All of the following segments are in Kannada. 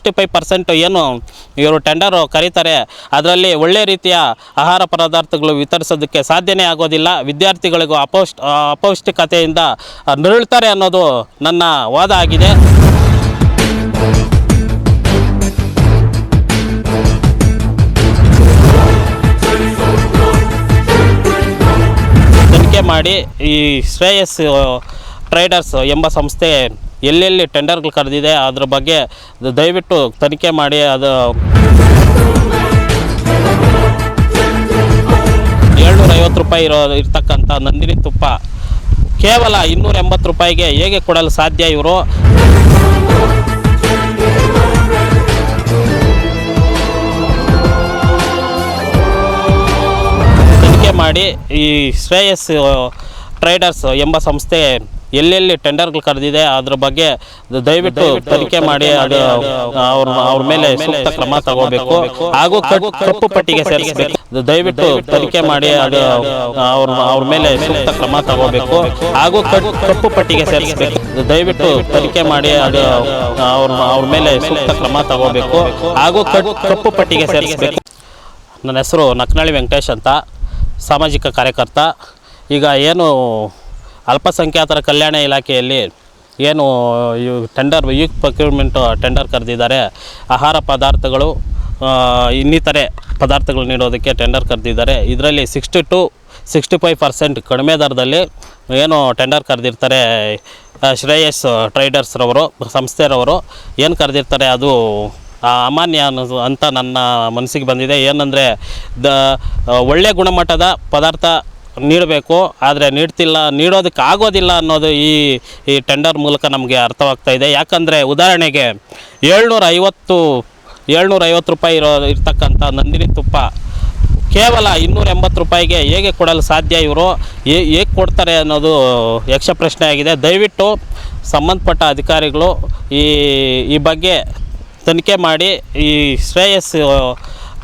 65% ಏನು ಇವರು ಟೆಂಡರ್ ಕರೀತಾರೆ ಅದರಲ್ಲಿ ಒಳ್ಳೆ ರೀತಿಯ ಆಹಾರ ಪದಾರ್ಥಗಳು ವಿತರಿಸೋದಕ್ಕೆ ಸಾಧ್ಯನೇ ಆಗೋದಿಲ್ಲ. ವಿದ್ಯಾರ್ಥಿಗಳಿಗೂ ಅಪೌಷ್ಟಿಕತೆಯಿಂದ ನರಳುತ್ತಾರೆ ಅನ್ನೋದು ನನ್ನ ವಾದ ಆಗಿದೆ. ತನಿಖೆ ಮಾಡಿ ಈ ಶ್ರೇಯಸ್ ಟ್ರೇಡರ್ಸ್ ಎಂಬ ಸಂಸ್ಥೆ ಎಲ್ಲೆಲ್ಲಿ ಟೆಂಡರ್ಗಳು ಕರೆದಿದೆ ಅದ್ರ ಬಗ್ಗೆ ದಯವಿಟ್ಟು ತನಿಖೆ ಮಾಡಿ. ಅದು 750 ರೂಪಾಯಿ ಇರ್ತಕ್ಕಂಥ ನಂದಿನಿ ತುಪ್ಪ ಕೇವಲ 280 ರೂಪಾಯಿಗೆ ಹೇಗೆ ಕೊಡಲು ಸಾಧ್ಯ? ಇವರು ತನಿಖೆ ಮಾಡಿ ಈ ಶ್ರೇಯಸ್ ಟ್ರೇಡರ್ಸ್ ಎಂಬ ಸಂಸ್ಥೆ ಎಲ್ಲೆಲ್ಲಿ ಟೆಂಡರ್ಗಳು ಕರೆದಿದೆ ಅದ್ರ ಬಗ್ಗೆ ದಯವಿಟ್ಟು ತನಿಖೆ ಮಾಡಿ. ಅದು ಅವ್ರ ಮೇಲೆ ಸೂಕ್ತ ಕ್ರಮ ತಗೋಬೇಕು ಹಾಗೂ ಕಪ್ಪು ಪಟ್ಟಿಗೆ ಸೇರಿಸಬೇಕು. ದಯವಿಟ್ಟು ತನಿಖೆ ಮಾಡಿ. ಅದು ಅವ್ರ ಮೇಲೆ ಸೂಕ್ತ ಕ್ರಮ ತಗೋಬೇಕು ಹಾಗೂ ಕಪ್ಪು ಪಟ್ಟಿಗೆ ಸೇರಿಸಬೇಕು. ದಯವಿಟ್ಟು ತನಿಖೆ ಮಾಡಿ. ಅದು ಅವ್ರ ಮೇಲೆ ಸೂಕ್ತ ಕ್ರಮ ತಗೋಬೇಕು ಹಾಗೂ ಕಪ್ಪು ಪಟ್ಟಿಗೆ ಸೇರಿಸಬೇಕು. ನನ್ನ ಹೆಸರು ನಕ್ನಳ್ಳಿ ವೆಂಕಟೇಶ್ ಅಂತ, ಸಾಮಾಜಿಕ ಕಾರ್ಯಕರ್ತ. ಈಗ ಏನು ಅಲ್ಪಸಂಖ್ಯಾತರ ಕಲ್ಯಾಣ ಇಲಾಖೆಯಲ್ಲಿ ಏನು ಟೆಂಡರ್ ಯೂತ್ ಪ್ರೊಕ್ಯೂರ್ಮೆಂಟ್ ಟೆಂಡರ್ ಕರೆದಿದ್ದಾರೆ, ಆಹಾರ ಪದಾರ್ಥಗಳು ಇನ್ನಿತರೆ ಪದಾರ್ಥಗಳು ನೀಡೋದಕ್ಕೆ ಟೆಂಡರ್ ಕರೆದಿದ್ದಾರೆ. ಇದರಲ್ಲಿ 60 to 65% ಕಡಿಮೆ ದರದಲ್ಲಿ ಏನು ಟೆಂಡರ್ ಕರೆದಿರ್ತಾರೆ ಶ್ರೇಯಸ್ ಟ್ರೇಡರ್ಸ್ರವರು ಸಂಸ್ಥೆರವರು ಏನು ಕರೆದಿರ್ತಾರೆ ಅದು ಅಮಾನ್ಯ ಅಂತ ನನ್ನ ಮನಸ್ಸಿಗೆ ಬಂದಿದೆ. ಏನಂದರೆ ಒಳ್ಳೆಯ ಗುಣಮಟ್ಟದ ಪದಾರ್ಥ ನೀಡಬೇಕು, ಆದರೆ ನೀಡೋದಕ್ಕೆ ಆಗೋದಿಲ್ಲ ಅನ್ನೋದು ಈ ಟೆಂಡರ್ ಮೂಲಕ ನಮಗೆ ಅರ್ಥವಾಗ್ತಾ ಇದೆ. ಯಾಕಂದರೆ ಉದಾಹರಣೆಗೆ 750 ರೂಪಾಯಿ ಇರ್ತಕ್ಕಂಥ ನಂದಿನಿ ತುಪ್ಪ ಕೇವಲ 280 ರೂಪಾಯಿಗೆ ಹೇಗೆ ಕೊಡಲು ಸಾಧ್ಯ? ಇವರು ಹೇಗೆ ಕೊಡ್ತಾರೆ ಅನ್ನೋದು ಯಕ್ಷ ಪ್ರಶ್ನೆ ಆಗಿದೆ. ದಯವಿಟ್ಟು ಸಂಬಂಧಪಟ್ಟ ಅಧಿಕಾರಿಗಳು ಈ ಬಗ್ಗೆ ತನಿಖೆ ಮಾಡಿ ಈ ಶ್ರೇಯಸ್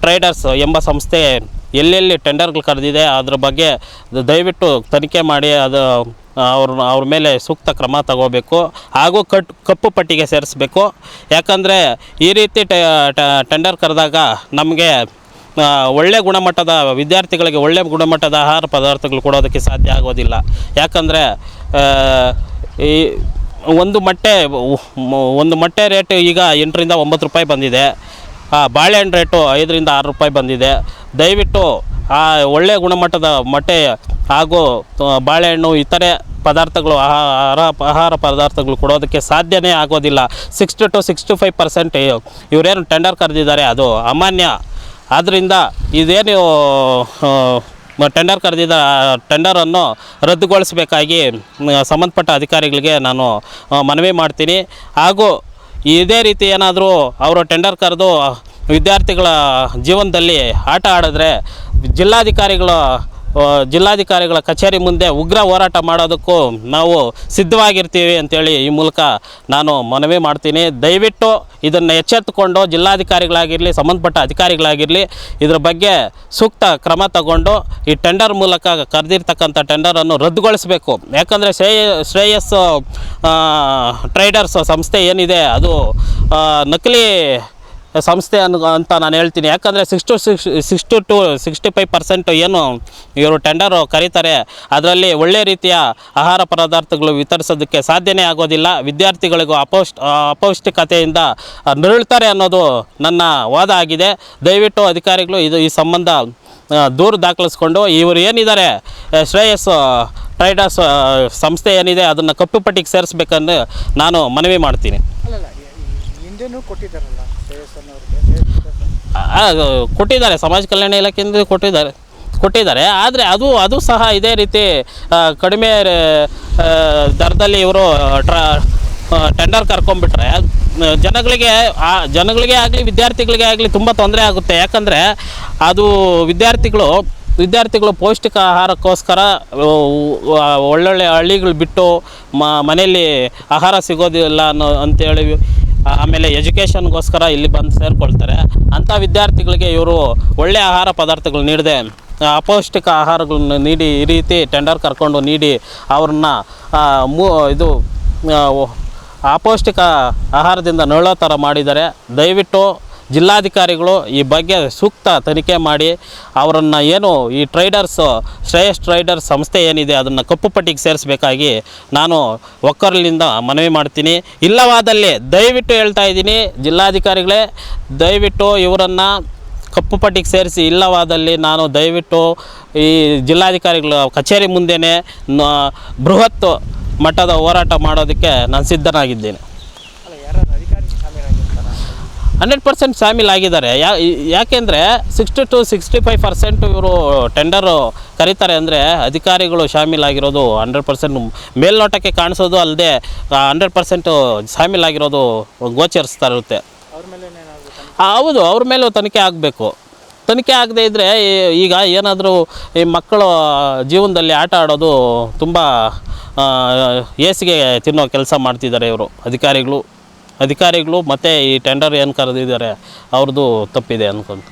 ಟ್ರೇಡರ್ಸ್ ಎಂಬ ಸಂಸ್ಥೆ ಎಲ್ಲೆಲ್ಲಿ ಟೆಂಡರ್ಗಳು ಕರೆದಿದೆ ಅದ್ರ ಬಗ್ಗೆ ದಯವಿಟ್ಟು ತನಿಖೆ ಮಾಡಿ. ಅದು ಅವ್ರ ಮೇಲೆ ಸೂಕ್ತ ಕ್ರಮ ತಗೋಬೇಕು ಹಾಗೂ ಕಪ್ಪು ಪಟ್ಟಿಗೆ ಸೇರಿಸಬೇಕು. ಯಾಕಂದರೆ ಈ ರೀತಿ ಟೆಂಡರ್ ಕರೆದಾಗ ನಮಗೆ ಒಳ್ಳೆಯ ಗುಣಮಟ್ಟದ ವಿದ್ಯಾರ್ಥಿಗಳಿಗೆ ಒಳ್ಳೆಯ ಗುಣಮಟ್ಟದ ಆಹಾರ ಪದಾರ್ಥಗಳು ಕೊಡೋದಕ್ಕೆ ಸಾಧ್ಯ ಆಗೋದಿಲ್ಲ. ಯಾಕಂದರೆ ಈ ಒಂದು ಮೊಟ್ಟೆ ರೇಟ್ ಈಗ 8 ರಿಂದ 9 ರೂಪಾಯಿ ಬಂದಿದೆ. ಬಾಳೆಹಣ್ಣು ರೇಟು 5 ರಿಂದ 6 ರೂಪಾಯಿ ಬಂದಿದೆ. ದಯವಿಟ್ಟು ಒಳ್ಳೆಯ ಗುಣಮಟ್ಟದ ಮೊಟ್ಟೆ ಹಾಗೂ ಬಾಳೆಹಣ್ಣು ಇತರೆ ಪದಾರ್ಥಗಳು ಆಹಾರ ಪದಾರ್ಥಗಳು ಕೊಡೋದಕ್ಕೆ ಸಾಧ್ಯನೇ ಆಗೋದಿಲ್ಲ. 60 to 65% ಇವರೇನು ಟೆಂಡರ್ ಕರೆದಿದ್ದಾರೆ ಅದು ಅಮಾನ್ಯ. ಆದ್ದರಿಂದ ಇದೇನು ಟೆಂಡರ್ ಕರೆದಿದ್ದ ಟೆಂಡರನ್ನು ರದ್ದುಗೊಳಿಸಬೇಕಾಗಿ ಸಂಬಂಧಪಟ್ಟ ಅಧಿಕಾರಿಗಳಿಗೆ ನಾನು ಮನವಿ ಮಾಡ್ತೀನಿ. ಹಾಗೂ ಇದೇ ರೀತಿ ಏನಾದರೂ ಅವರು ಟೆಂಡರ್ ಕರೆದು ವಿದ್ಯಾರ್ಥಿಗಳ ಜೀವನದಲ್ಲಿ ಆಟ ಆಡಿದ್ರೆ ಜಿಲ್ಲಾಧಿಕಾರಿಗಳ ಕಚೇರಿ ಮುಂದೆ ಉಗ್ರ ಹೋರಾಟ ಮಾಡೋದಕ್ಕೂ ನಾವು ಸಿದ್ಧವಾಗಿರ್ತೀವಿ ಅಂತೇಳಿ ಈ ಮೂಲಕ ನಾನು ಮನವಿ ಮಾಡ್ತೀನಿ. ದಯವಿಟ್ಟು ಇದನ್ನು ಎಚ್ಚೆತ್ತುಕೊಂಡು ಜಿಲ್ಲಾಧಿಕಾರಿಗಳಾಗಿರಲಿ ಸಂಬಂಧಪಟ್ಟ ಅಧಿಕಾರಿಗಳಾಗಿರಲಿ ಇದರ ಬಗ್ಗೆ ಸೂಕ್ತ ಕ್ರಮ ತಗೊಂಡು ಈ ಟೆಂಡರ್ ಮೂಲಕ ಕರೆದಿರ್ತಕ್ಕಂಥ ಟೆಂಡರನ್ನು ರದ್ದುಗೊಳಿಸಬೇಕು. ಯಾಕಂದರೆ ಶ್ರೇಯಸ್ ಟ್ರೇಡರ್ಸ್ ಸಂಸ್ಥೆ ಏನಿದೆ ಅದು ನಕಲಿ ಸಂಸ್ಥೆ ಅಂತ ನಾನು ಹೇಳ್ತೀನಿ. ಯಾಕಂದರೆ 60 to 65% ಏನು ಇವರು ಟೆಂಡರ್ ಕರೀತಾರೆ ಅದರಲ್ಲಿ ಒಳ್ಳೆ ರೀತಿಯ ಆಹಾರ ಪದಾರ್ಥಗಳು ವಿತರಿಸೋದಕ್ಕೆ ಸಾಧ್ಯನೇ ಆಗೋದಿಲ್ಲ. ವಿದ್ಯಾರ್ಥಿಗಳಿಗೂ ಅಪೌಷ್ಟಿಕತೆಯಿಂದ ನರಳುತ್ತಾರೆ ಅನ್ನೋದು ನನ್ನ ವಾದ ಆಗಿದೆ. ದಯವಿಟ್ಟು ಅಧಿಕಾರಿಗಳು ಈ ಸಂಬಂಧ ದೂರು ದಾಖಲಿಸ್ಕೊಂಡು ಇವರು ಏನಿದ್ದಾರೆ ಶ್ರೇಯಸ್ ಟ್ರೇಡರ್ಸ್ ಸಂಸ್ಥೆ ಏನಿದೆ ಅದನ್ನು ಕಪ್ಪು ಪಟ್ಟಿಗೆ ಸೇರಿಸ್ಬೇಕಂದು ನಾನು ಮನವಿ ಮಾಡ್ತೀನಿ. ಕೊಟ್ಟಿದ್ದಾರೆ, ಸಮಾಜ ಕಲ್ಯಾಣ ಇಲಾಖೆಯಿಂದ ಕೊಟ್ಟಿದ್ದಾರೆ. ಆದರೆ ಅದು ಸಹ ಇದೇ ರೀತಿ ಕಡಿಮೆ ದರದಲ್ಲಿ ಇವರು ಟೆಂಡರ್ ಕರ್ಕೊಂಡ್ಬಿಟ್ರೆ ಜನಗಳಿಗೆ ಆಗಲಿ ವಿದ್ಯಾರ್ಥಿಗಳಿಗೆ ಆಗಲಿ ತುಂಬ ತೊಂದರೆ ಆಗುತ್ತೆ. ಯಾಕಂದರೆ ಅದು ವಿದ್ಯಾರ್ಥಿಗಳು ಪೌಷ್ಟಿಕ ಆಹಾರಕ್ಕೋಸ್ಕರ ಒಳ್ಳೊಳ್ಳೆ ಹಳ್ಳಿಗಳು ಬಿಟ್ಟು ಮನೆಯಲ್ಲಿ ಆಹಾರ ಸಿಗೋದಿಲ್ಲ ಅಂತೇಳಿ ಆಮೇಲೆ ಎಜುಕೇಷನ್ಗೋಸ್ಕರ ಇಲ್ಲಿ ಬಂದು ಸೇರಿಕೊಳ್ತಾರೆ. ಅಂಥ ವಿದ್ಯಾರ್ಥಿಗಳಿಗೆ ಇವರು ಒಳ್ಳೆಯ ಆಹಾರ ಪದಾರ್ಥಗಳು ನೀಡದೆ ಅಪೌಷ್ಟಿಕ ಆಹಾರಗಳನ್ನು ನೀಡಿ ಈ ರೀತಿ ಟೆಂಡರ್ ಕರ್ಕೊಂಡು ನೀಡಿ ಅವ್ರನ್ನ ಅಪೌಷ್ಟಿಕ ಆಹಾರದಿಂದ ನರಳೋ ಥರ ಮಾಡಿದ್ದಾರೆ. ದಯವಿಟ್ಟು ಜಿಲ್ಲಾಧಿಕಾರಿಗಳು ಈ ಬಗ್ಗೆ ಸೂಕ್ತ ತನಿಖೆ ಮಾಡಿ ಅವರನ್ನು ಏನು ಈ ಟ್ರೇಡರ್ಸು ಶ್ರೇಯಸ್ ಟ್ರೇಡರ್ಸ್ ಸಂಸ್ಥೆ ಏನಿದೆ ಅದನ್ನು ಕಪ್ಪು ಪಟ್ಟಿಗೆ ಸೇರಿಸಬೇಕಾಗಿ ನಾನು ಒಕ್ಕರ್ಲಿಂದ ಮನವಿ ಮಾಡ್ತೀನಿ. ಇಲ್ಲವಾದಲ್ಲಿ ದಯವಿಟ್ಟು ಹೇಳ್ತಾ ಇದ್ದೀನಿ, ಜಿಲ್ಲಾಧಿಕಾರಿಗಳೇ ದಯವಿಟ್ಟು ಇವರನ್ನು ಕಪ್ಪು ಪಟ್ಟಿಗೆ ಸೇರಿಸಿ. ಇಲ್ಲವಾದಲ್ಲಿ ನಾನು ದಯವಿಟ್ಟು ಈ ಜಿಲ್ಲಾಧಿಕಾರಿಗಳ ಕಚೇರಿ ಮುಂದೆಯೇ ಬೃಹತ್ ಮಟ್ಟದ ಹೋರಾಟ ಮಾಡೋದಕ್ಕೆ ನಾನು ಸಿದ್ಧನಾಗಿದ್ದೇನೆ. 100% ಶಾಮೀಲಾಗಿದ್ದಾರೆ. ಯಾಕೆಂದರೆ 60 to 65% ಇವರು ಟೆಂಡರು ಕರೀತಾರೆ ಅಂದರೆ ಅಧಿಕಾರಿಗಳು ಶಾಮೀಲಾಗಿರೋದು 100% ಮೇಲ್ನೋಟಕ್ಕೆ ಕಾಣಿಸೋದು ಅಲ್ಲದೆ 100% ಶಾಮೀಲಾಗಿರೋದು ಗೋಚರಿಸ್ತಾ ಇರುತ್ತೆ. ಹೌದು, ಅವ್ರ ಮೇಲೂ ತನಿಖೆ ಆಗಬೇಕು. ತನಿಖೆ ಆಗದೇ ಇದ್ದರೆ ಈಗ ಏನಾದರೂ ಈ ಮಕ್ಕಳು ಜೀವನದಲ್ಲಿ ಆಟ ಆಡೋದು ತುಂಬ ಏಸಿಗೆ ತಿನ್ನೋ ಕೆಲಸ ಮಾಡ್ತಿದ್ದಾರೆ ಇವರು ಅಧಿಕಾರಿಗಳು ಮತ್ತು ಈ ಟೆಂಡರ್ ಏನು ಕರೆದಿದ್ದಾರೆ ಅವ್ರದ್ದು ತಪ್ಪಿದೆ ಅಂದ್ಕೊಂಡು.